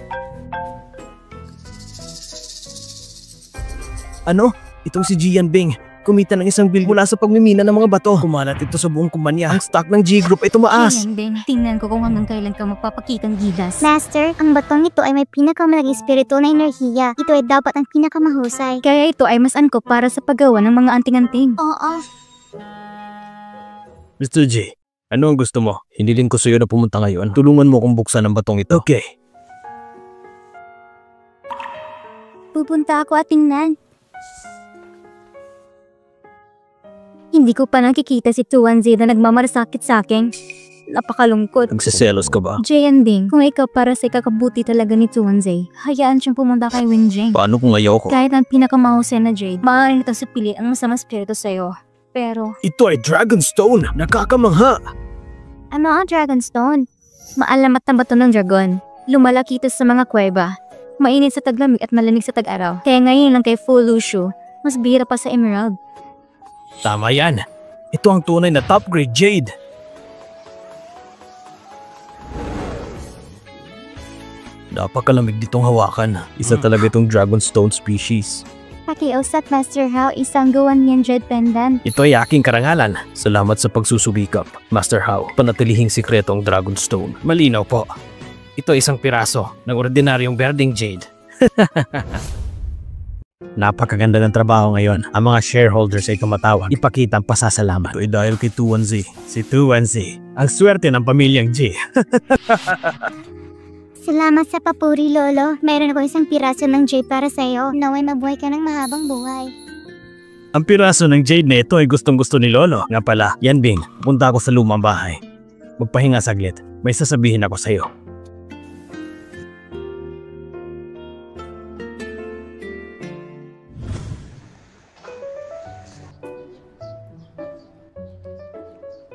Ano? Itong si Gian Bing. Kumita ng isang bill mula sa pagmimina ng mga bato. Kumalat ito sa buong kumpanya. Ang stock ng G Group ay tumaas. Yan din. Tingnan ko kung hanggang kailan ka magpapakitang gilas. Master, ang batong ito ay may pinakamalaking espiritu na enerhiya. Ito ay dapat ang pinakamahusay. Kaya ito ay mas angkop para sa paggawa ng mga anting-anting. Oo. Mr. G, ano ang gusto mo? Hiniling ko sa iyo na pumunta ngayon. Tulungan mo kong buksan ang batong ito. Okay. Pupunta ako at tingnan. Hindi ko pa nakikita si Tuanzi na nagmamalasakit sa akin. Napakalungkot. Nagsiselos ka ba? Jayan Ding, kung ikaw para sa ikakabuti talaga ni Tuanzi, hayaan siyang pumunta kay Winjing. Paano kung ayaw ko? Kahit ang pinakamahusay na Jade, maaari nitong sapili ang masamang spirito sa'yo. Pero, Ito ay Dragonstone! Nakakamangha! ano ang Dragonstone? Maalamat na bato ng dragon. Lumalaki ito sa mga kuweba. Mainit sa taglamig at malamig sa tag-araw. Kaya ngayon lang kay Fu Lushu, mas bihira pa sa Emerald. Tama yan. Ito ang tunay na top grade jade. Napakalamig ditong hawakan. Isa talaga itong Dragonstone species. Pakiusap, Master Hao, isang gawan niyan Jade Pendant. Ito ay aking karangalan. Salamat sa pagsusubikap, Master Hao. Panatilihing sikreto ang Dragonstone. Malinaw po. Ito ay isang piraso ng ordinaryong berding jade. Napakaganda ng trabaho ngayon. Ang mga shareholders ay tumatawag. Ipakita ang pasasalamat. Ito ay dahil kay Tuanzi. Si Tuanzi. Ang swerte ng pamilyang G. Salamat sa papuri, Lolo. Meron ako isang piraso ng jade para sa'yo. Naway mabuhay ka ng mahabang buhay. Ang piraso ng jade na ito ay gustong-gusto ni Lolo. Nga pala, Yan Bing, punta ako sa lumang bahay. Magpahinga saglit. May sasabihin ako sa'yo.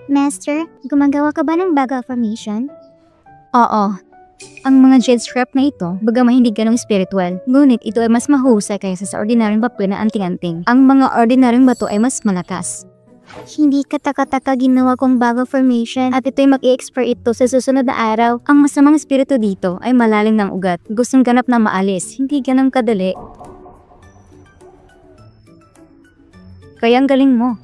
Master, gumagawa ka ba ng baga formation? Oo. Ang mga jade scrap na ito, bagaman hindi ganong spiritual, ngunit ito ay mas mahusay kaysa sa ordinaryong papel na anting-anting. Ang mga ordinaryong bato ay mas malakas. Hindi kataka-taka ginawa kong baga formation At ito'y mag-i-expire ito sa susunod na araw. Ang masamang espiritu dito ay malalim ng ugat. Gustong ganap na maalis, hindi ganang kadali. Kaya ang galing mo.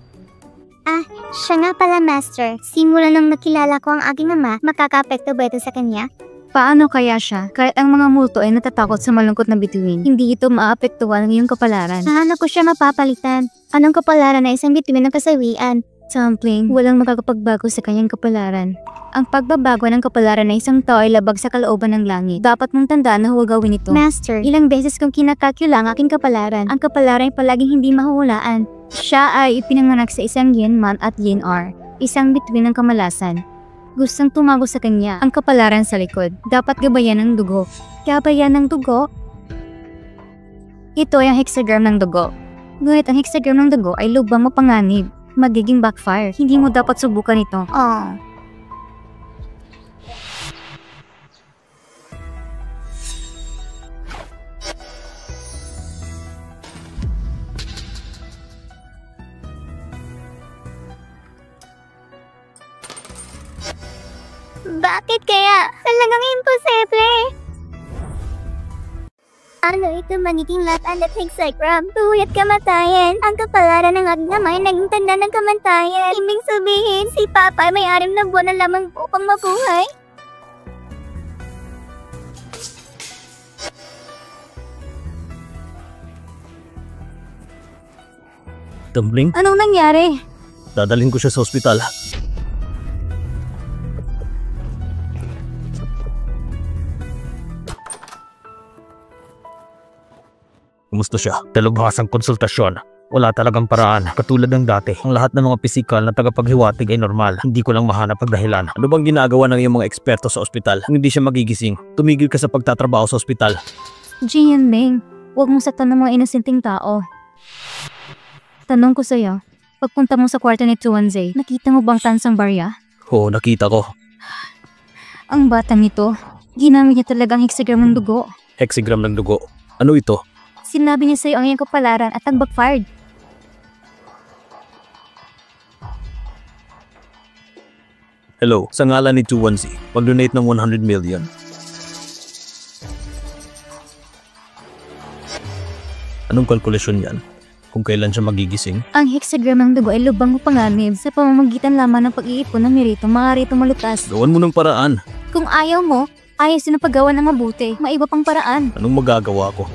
Siya nga pala, Master. Simula nang nakilala ko ang aking ama, makaka-apekto ba ito sa kanya? Paano kaya siya? Kahit ang mga multo ay natatakot sa malungkot na bituin, hindi ito maapektuhan ng iyong kapalaran. Paano ko siya mapapalitan? Anong kapalaran na isang bituin ng kasawian? Tumbling, walang makakapagbago sa kanyang kapalaran. Ang pagbabago ng kapalaran ng isang tao ay labag sa kalooban ng langit. Dapat mong tandaan na huwag gawin ito. Master, Ilang beses kong kinakalkula ang aking kapalaran. Ang kapalaran ay palaging hindi mahuhulaan. Siya ay ipinanganak sa isang Yin Man at Yin R, isang bituin ng kamalasan. Gustong tumago sa kanya ang kapalaran sa likod. Dapat gabayan ng dugo. Gabayan ng dugo? Ito ay ang hexagram ng dugo. Ngunit ang hexagram ng dugo ay lubang mapanganib. Magiging backfire. Hindi mo dapat subukan ito. Bakit kaya? Talagang imposible. Ano ito magiging laban at hexagram? Tuyat kamatayan. Ang kapalaran ng aking ama ay naging tanda ng kamatayan. Ibig sabihin, si Papa ay may 6 na buwan na lamang upang mabuhay. Tumbling, Anong nangyari? dadalhin ko siya sa ospital. Kumusta siya? Dalubhasang konsultasyon. Wala talagang paraan. Katulad ng dati, ang lahat ng mga pisikal na tagapaghiwatig ay normal. Hindi ko lang mahanap ang dahilan. Ano bang ginagawa ng iyong mga eksperto sa ospital? Kung hindi siya magigising, tumigil ka sa pagtatrabaho sa ospital. Jian Ming, huwag mong saktan ng mga inosenteng tao. Tanong ko sa'yo, pagpunta mo sa kwarto ni Tuanzi, nakita mo bang tansang barya? Oo, nakita ko. Ang batang ito, ginamit niya talagang hexagram ng dugo. Hexagram ng dugo. Ano ito? Sinabi niya sa'yo ang iyong kapalaran at ang backfired. Hello, sa ngalan ni Tuanzi, mag-donate ng 100 million. Anong kalkulasyon yan? kung kailan siya magigising? Ang hexagram ng dugo ay lubang panganib sa pamamagitan lamang ng pag-iipon ng merito, maaari itong malutas. Gawan mo ng paraan. Kung ayaw mo, ayos na paggawa ng mabuti. Maiba pang paraan. Anong magagawa ko?